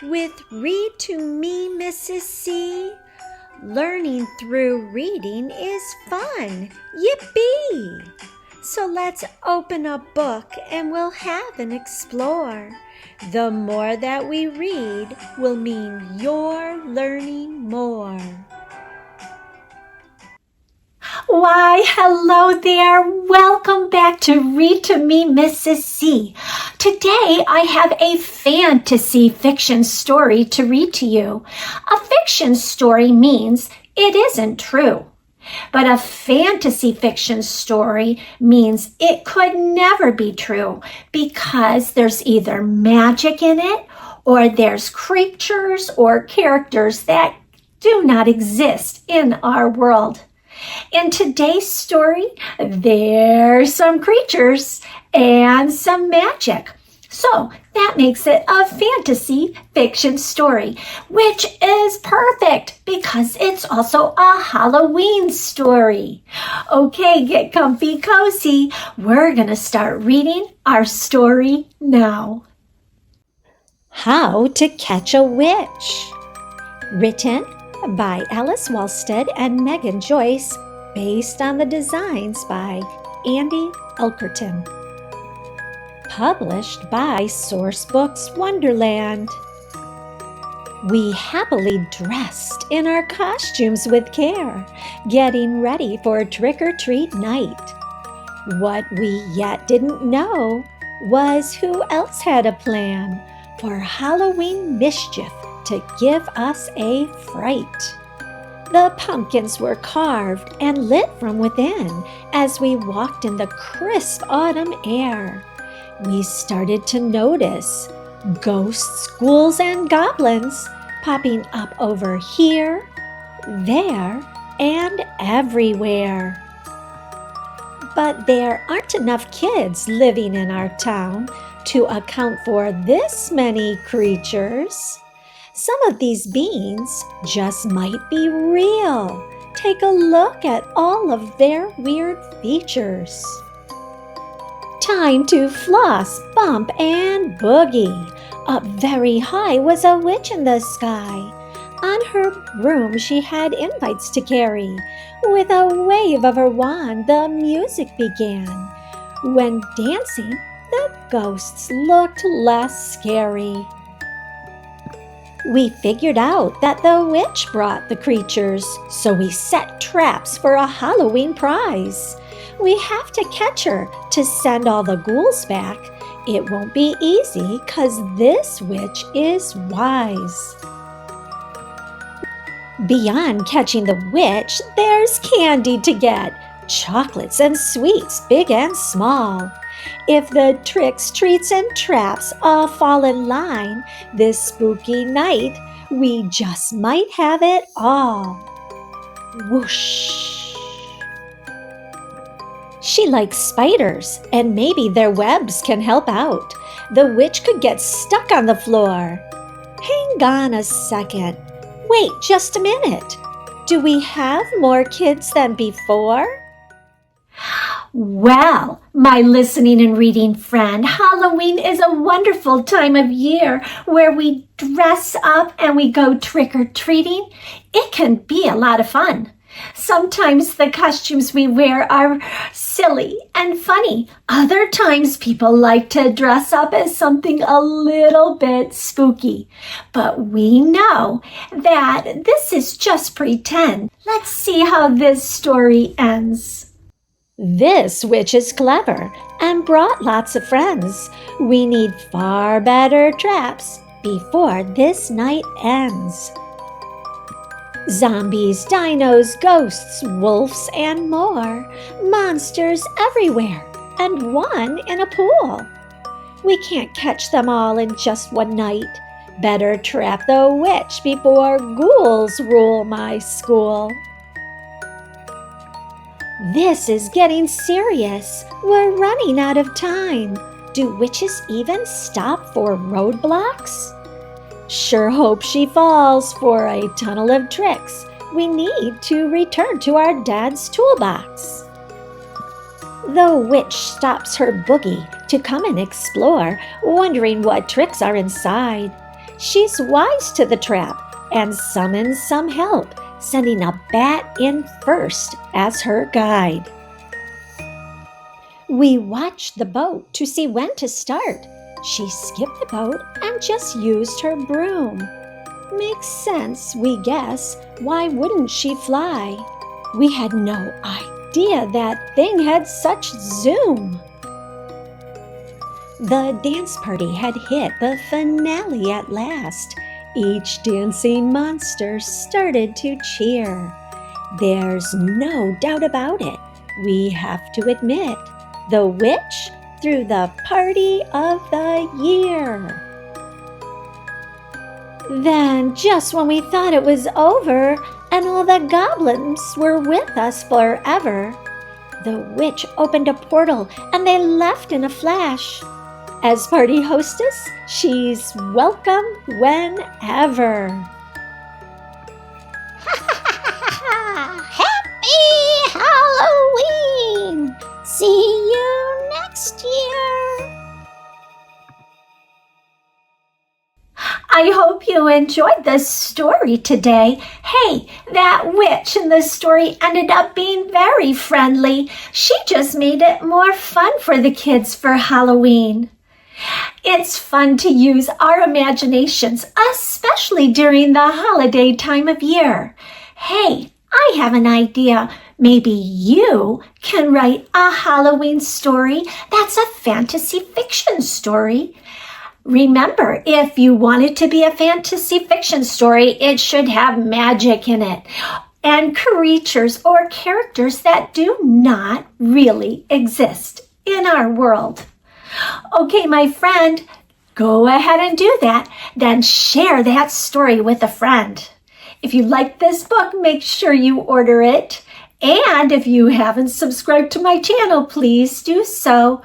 with Read to Me, Mrs. C. Learning through reading is fun. Yippee! So let's open a book and we'll have an explore. The more that we read will mean you're learning more. Why, hello there. Welcome back to Read to Me, Mrs. C. Today I have a fantasy fiction story to read to you. A fiction story means it isn't true. But a fantasy fiction story means it could never be true because there's either magic in it or there's creatures or characters that do not exist in our world. In today's story, there's some creatures and some magic. So that makes it a fantasy fiction story, which is perfect because it's also a Halloween story. Okay, get comfy cozy. We're going to start reading our story now. How to Catch a Witch. Written by Alice Walstead and Megan Joyce, based on the designs by Andy Elkerton. Published by Sourcebook's Wonderland. We happily dressed in our costumes with care, getting ready for trick-or-treat night. What we yet didn't know was who else had a plan for Halloween mischief to give us a fright. The pumpkins were carved and lit from within as we walked in the crisp autumn air. We started to notice ghosts, ghouls, and goblins popping up over here, there, and everywhere. But there aren't enough kids living in our town to account for this many creatures. Some of these beings just might be real. Take a look at all of their weird features. Time to floss, bump, and boogie. Up very high was a witch in the sky. On her broom she had invites to carry. With a wave of her wand the music began. When dancing, the ghosts looked less scary. We figured out that the witch brought the creatures, so we set traps for a Halloween prize. We have to catch her to send all the ghouls back. It won't be easy, 'cause this witch is wise. Beyond catching the witch, there's candy to get. Chocolates and sweets, big and small. If the tricks, treats, and traps all fall in line, this spooky night, we just might have it all. Whoosh! She likes spiders, and maybe their webs can help out. The witch could get stuck on the floor. Hang on a second. Wait just a minute. Do we have more kids than before? Well, my listening and reading friend, Halloween is a wonderful time of year where we dress up and we go trick-or-treating. It can be a lot of fun. Sometimes the costumes we wear are silly and funny. Other times people like to dress up as something a little bit spooky. But we know that this is just pretend. Let's see how this story ends. This witch is clever and brought lots of friends. We need far better traps before this night ends. Zombies, dinos, ghosts, wolves, and more. Monsters everywhere, and one in a pool. We can't catch them all in just one night. Better trap the witch before ghouls rule my school. This is getting serious. We're running out of time. Do witches even stop for roadblocks? Sure hope she falls for a tunnel of tricks. We need to return to our dad's toolbox. The witch stops her boogie to come and explore, wondering what tricks are inside. She's wise to the trap and summons some help, sending a bat in first as her guide. We watched the boat to see when to start. She skipped the boat and just used her broom. Makes sense, we guess. Why wouldn't she fly? We had no idea that thing had such zoom. The dance party had hit the finale at last. Each dancing monster started to cheer. There's no doubt about it, we have to admit, the witch threw the party of the year. Then, just when we thought it was over and all the goblins were with us forever, the witch opened a portal and they left in a flash. As party hostess, she's welcome whenever. Happy Halloween! See you next year! I hope you enjoyed the story today. Hey, that witch in the story ended up being very friendly. She just made it more fun for the kids for Halloween. It's fun to use our imaginations, especially during the holiday time of year. Hey, I have an idea. Maybe you can write a Halloween story that's a fantasy fiction story. Remember, if you want it to be a fantasy fiction story, it should have magic in it and creatures or characters that do not really exist in our world. Okay, my friend, go ahead and do that. Then share that story with a friend. If you like this book, make sure you order it. And if you haven't subscribed to my channel, please do so.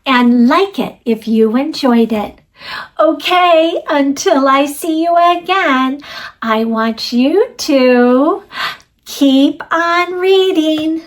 And like it if you enjoyed it. Okay, until I see you again, I want you to keep on reading.